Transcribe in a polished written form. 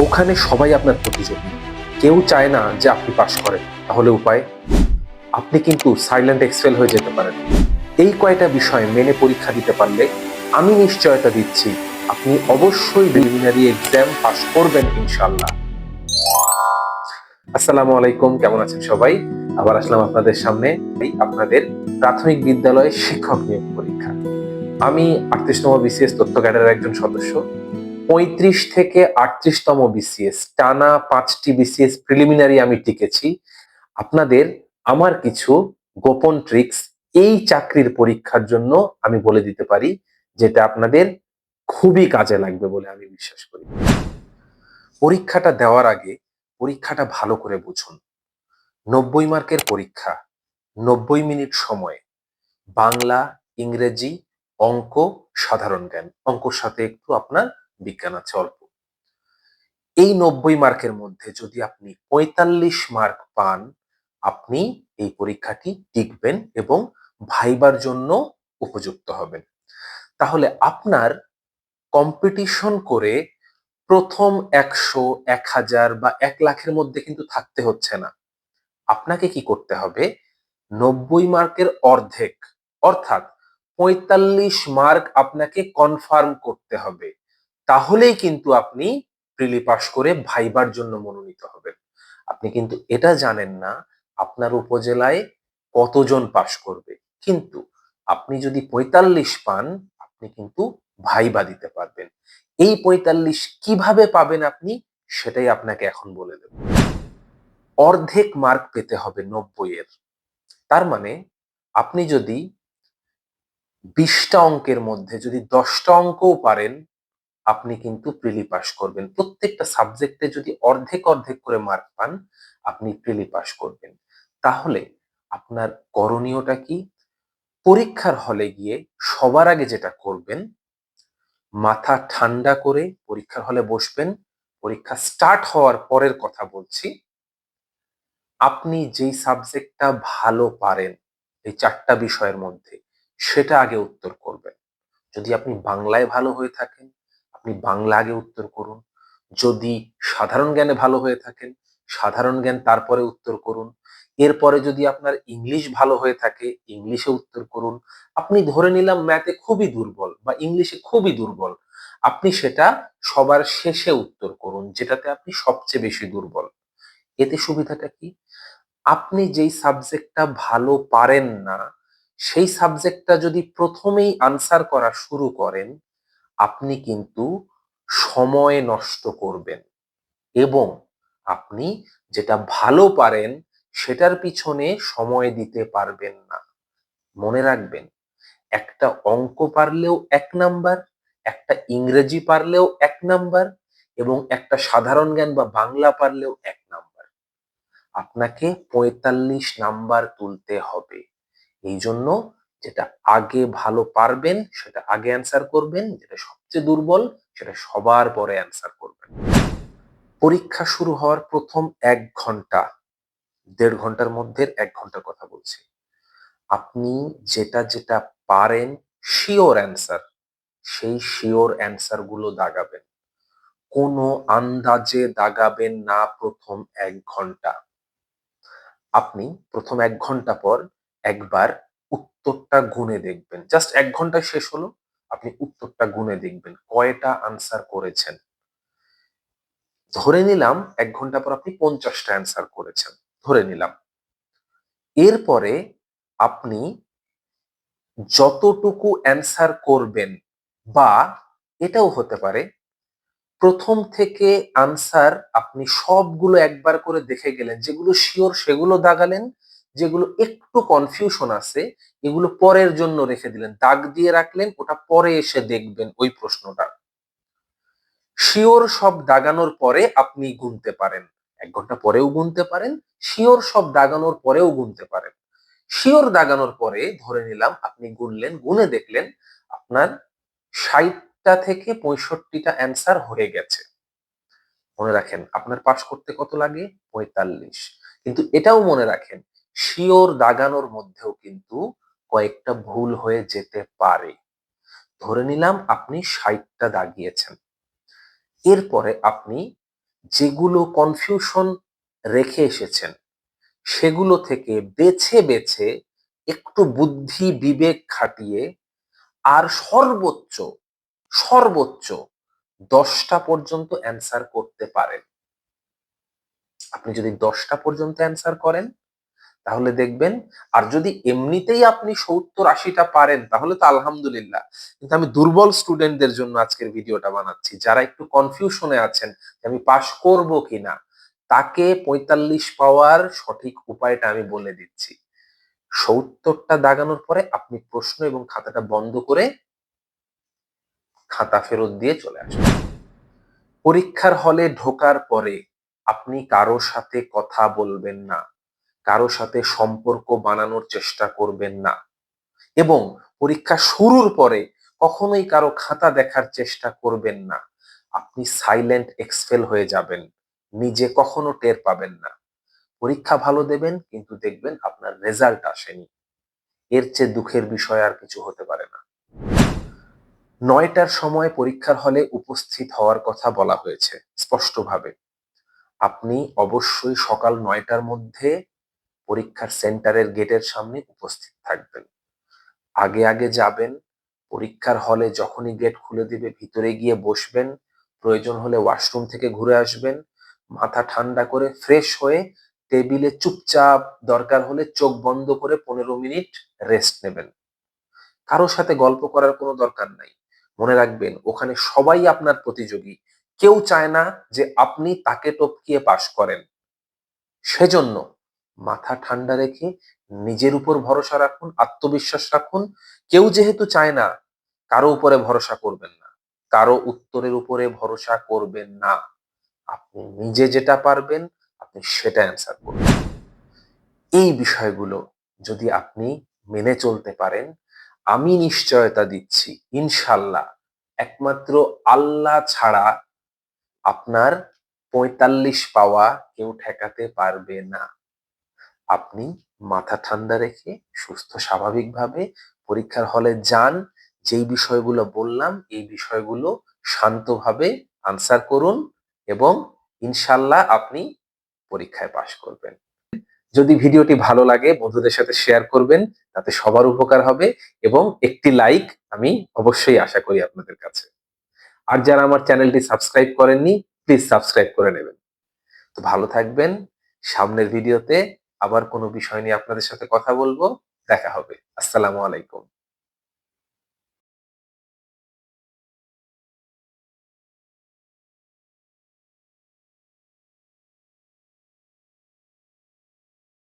ওখানে সবাই আপনার প্রতিযোগী। কেউ চায় না যে আপনি পাস করেন। তাহলে উপায়? আপনি কিন্তু সাইলেন্ট এক্সেল হয়ে যেতে পারেন। এই কয়টা বিষয় মেনে পরীক্ষা দিতে পারলে আমি নিশ্চয়তা দিচ্ছি আপনি অবশ্যই প্রিলিমিনারি এক্সাম পাস করবেন ইনশাআল্লাহ। আসসালামু আলাইকুম, কেমন আছেন সবাই? আবার আসলাম আপনাদের সামনে আপনাদের প্রাথমিক বিদ্যালয়ে শিক্ষক নিয়োগ পরীক্ষা। আমি ৩৮তম বিসিএস তথ্য ক্যাডারের একজন সদস্য। ৩৫ থেকে ৩৮তম বিসিএস টানা ৫টি বিসিএস প্রিলিমিনারি আমি টিকেছি। আপনাদের আমার কিছু গোপন ট্রিক্স এই চাকরির পরীক্ষার জন্য আমি বলে দিতে পারি, যেটা আপনাদের খুবই কাজে লাগবে বলে আমি বিশ্বাস করি। পরীক্ষাটা দেওয়ার আগে পরীক্ষাটা ভালো করে বুঝুন। ৯০ মার্কের পরীক্ষা, ৯০ মিনিট সময়ে বাংলা, ইংরেজি, অঙ্ক, সাধারণ জ্ঞান। অঙ্কর সাথে একটু আপনার বিজ্ঞান আছে অল্প। এই ৯০ মার্কের মধ্যে যদি আপনি ৪৫ মার্ক পান, আপনি এই পরীক্ষাটি টিকবেন এবং ভাইবার জন্য উপযুক্ত হবেন। তাহলে আপনার কম্পিটিশন করে প্রথম ১০০, ১০০০ বা ১ লাখের মধ্যে কিন্তু থাকতে হচ্ছে না। আপনাকে কি করতে হবে? ৯০ মার্কের অর্ধেক, অর্থাৎ ৪৫ মার্ক আপনাকে কনফার্ম করতে হবে। তাহলেই কিন্তু আপনি প্রিলি পাস করে ভাইবার জন্য মনোনীত হবেন। আপনি কিন্তু এটা জানেন না আপনার উপজেলায় কতজন পাস করবে। কিন্তু আপনি যদি ৪৫ পান, আপনি কিন্তু ভাইবা দিতে পারবেন। এই ৪৫ কিভাবে পাবেন আপনি, সেটাই আপনাকে এখন বলে দেব। অর্ধেক মার্ক পেতে হবে ৯০ এর। তার মানে আপনি যদি ২০টা অঙ্কের মধ্যে যদি ১০টা অঙ্কও পারেন, আপনি কিন্তু প্রিলি পাস করবেন। প্রত্যেকটা সাবজেক্টে যদি অর্ধেক, অর্ধেক করে মার্ক পান, আপনি প্রিলি পাস করবেন। তাহলে আপনার করণীয়টা কি? পরীক্ষার হলে গিয়ে সবার আগে যেটা করবেন, মাথা ঠান্ডা করে পরীক্ষার হলে বসবেন। পরীক্ষা স্টার্ট হওয়ার পরের কথা বলছি। আপনি যেই সাবজেক্টটা ভালো পারেন এই ৪টা বিষয়ের মধ্যে, সেটা আগে উত্তর করবেন। যদি আপনি বাংলায় ভালো হয়ে থাকেন, আপনি বাংলা আগে উত্তর করুন। যদি সাধারণ জ্ঞানে ভালো হয়ে থাকেন, সাধারণ জ্ঞান তারপরে উত্তর করুন। এরপরে যদি আপনার ইংলিশ ভালো হয়ে থাকে, ইংলিশে উত্তর করুন। আপনি ধরে নিলাম ম্যাথে খুবই দুর্বল বা ইংলিশে খুবই দুর্বল। আপনি সেটা সবার শেষে উত্তর করুন, যেটাতে আপনি সবচেয়ে বেশি দুর্বল। এতে সুবিধাটা কি? আপনি যেই সাবজেক্টটা ভালো পারেন না, সেই সাবজেক্টটা যদি প্রথমেই আনসার করা শুরু করেন, আপনি কিন্তু সময় নষ্ট করবেন এবং আপনি যেটা ভালো পারেন সেটার পিছনে সময় দিতে পারবেন না। মনে রাখবেন, একটা অঙ্ক পারলেও ১ নাম্বার, একটা ইংরেজি পারলেও ১ নাম্বার এবং একটা সাধারণ জ্ঞান বা বাংলা পারলেও ১ নাম্বার। আপনাকে ৪৫ নাম্বার তুলতে হবে। এইজন্য যেটা আগে ভালো পারবেন সেটা আগে অ্যান্সার করবেন, যেটা সবচেয়ে দুর্বল সেটা সবার পরে অ্যান্সার করবেন। পরীক্ষা শুরু হওয়ার প্রথম ১ ঘন্টা, ১.৫ ঘন্টার মধ্যে ১ ঘন্টার কথা বলছি। আপনি যেটা পারেন সিওর অ্যান্সার, সেই সিওর অ্যান্সার গুলো দাগাবেন। কোনো আন্দাজে দাগাবেন না প্রথম ১ ঘন্টা। আপনি প্রথম ১ ঘন্টা পর একবার উত্তরটা গুণে দেখবেন। জাস্ট ১ ঘন্টা শেষ হলো, আপনি উত্তরটা গুণে দেখবেন কয়টা আনসার করেছেন। ধরে নিলাম ১ ঘন্টা পর আপনি ৫০ টা অ্যান্সার করেছেন। ধরে নিলাম। এরপরে আপনি যতটুকু অ্যান্সার করবেন, বা এটাও হতে পারে প্রথম থেকে আনসার আপনি সবগুলো একবার করে দেখে গেলেন, যেগুলো সিওর সেগুলো দাগালেন, যেগুলো একটু কনফিউশন আছে এগুলো পরের জন্য রেখে দিলেন, দাগ দিয়ে রাখলেন, ওটা পরে এসে দেখবেন ওই প্রশ্নটা। সিওর সব দাগানোর পরে আপনি গুনতে পারেন, ১ ঘন্টা পরেও গুনতে পারেন, সিওর সব দাগানোর পরেও গুনতে পারেন। শিওর দাগানোর পরে ধরে নিলাম আপনি গুনলেন, গুনে দেখলেন আপনার ৬০টা থেকে ৬৫টা অ্যান্সার হয়ে গেছে। মনে রাখেন আপনার পাস করতে কত লাগে? ৪৫। কিন্তু এটাও মনে রাখেন, শিওর দাগানোর মধ্যেও কিন্তু কয়েকটা ভুল হয়ে যেতে পারে। ধরে নিলাম আপনি ৬০টা দাগিয়েছেন। এরপরে আপনি যেগুলো কনফিউশন রেখে এসেছেন সেগুলো থেকে বেছে বেছে একটু বুদ্ধি বিবেক খাটিয়ে আর সর্বোচ্চ সর্বোচ্চ 10টা পর্যন্ত অ্যান্সার করতে পারেন। আপনি যদি 10টা পর্যন্ত অ্যান্সার করেন তাহলে দেখবেন, আর যদি এমনিতেই আপনি 70-80টা পারেন তাহলে তো আলহামদুলিল্লাহ। কিন্তু আমি দুর্বল স্টুডেন্টদের জন্য আজকের ভিডিওটা বানাচ্ছি, যারা একটু কনফিউশনে আছেন যে আমি পাশ করব কিনা, তাকে 45 পাওয়ার সঠিক উপায়টা আমি বলে দিচ্ছি। 70টা দাগানোর পরে আপনি প্রশ্ন এবং খাতাটা বন্ধ করে খাতা ফেরত দিয়ে চলে আসবেন। পরীক্ষার হলে ঢোকার পরে আপনি কারো সাথে কথা বলবেন না, কারো সাথে সম্পর্ক বানানোর চেষ্টা করবেন না, এবং পরীক্ষা শুরুর পরে কখনোই কারো খাতা দেখার চেষ্টা করবেন না। আপনি সাইলেন্ট এক্সপেল হয়ে যাবেন, নিজে কখনো টের পাবেন না। পরীক্ষা ভালো দেবেন কিন্তু দেখবেন আপনার রেজাল্ট আসেনি। এর চেয়ে দুঃখের বিষয় আর কিছু হতে পারে না। 9টার সময় পরীক্ষার হলে উপস্থিত হওয়ার কথা বলা হয়েছে স্পষ্টভাবে। আপনি অবশ্যই সকাল 9টার মধ্যে পরীক্ষার সেন্টারের গেটের সামনে উপস্থিত থাকবেন। আগে আগে যাবেন, পরীক্ষার হলে যখনই গেট খুলে দিবে ভিতরে গিয়ে বসবেন, প্রয়োজন হলে ওয়াশরুম থেকে ঘুরে আসবেন, মাথা ঠান্ডা করে ফ্রেশ হয়ে টেবিলে চুপচাপ, দরকার হলে চোখ বন্ধ করে 15 মিনিট রেস্ট নেবেন। কারো সাথে গল্প করার কোনো দরকার নাই। মনে রাখবেন ওখানে সবাই আপনার প্রতিযোগী, কেউ চায় না যে আপনি তাকে টপকিয়ে পাশ করেন। সেজন্য মাথা ঠান্ডা রেখে নিজের উপর ভরসা রাখুন, আত্মবিশ্বাস রাখুন। কেউ যেহেতু চায় না, কারো উপরে ভরসা করবেন না, কারো উত্তরের উপরে ভরসা করবেন না। আপনি নিজে যেটা পারবেন আপনি সেটা অ্যান্সার করবেন। এই বিষয়গুলো যদি আপনি মেনে চলতে পারেন, আমি নিশ্চয়তা দিচ্ছি ইনশাল্লাহ একমাত্র আল্লাহ ছাড়া আপনার 45 পাওয়া কেউ ঠেকাতে পারবে না। আপনি মাথা ঠান্ডা রেখে সুস্থ স্বাভাবিকভাবে পরীক্ষার হলে যান। যেই বিষয়গুলো বললাম এই বিষয়গুলো শান্তভাবে আনসার করুন এবং ইনশাল্লাহ আপনি পরীক্ষায় পাশ করবেন। যদি ভিডিওটি ভালো লাগে বন্ধুদের সাথে শেয়ার করবেন, তাতে সবার উপকার হবে, এবং একটি লাইক আমি অবশ্যই আশা করি আপনাদের কাছে। আর যারা আমার চ্যানেলটি সাবস্ক্রাইব করেননি প্লিজ সাবস্ক্রাইব করে নেবেন। তো ভালো থাকবেন। সামনের ভিডিওতে আবার কোনো বিষয় নিয়ে আপনাদের সাথে কথা বলবো। দেখা হবে। আসসালামু আলাইকুম।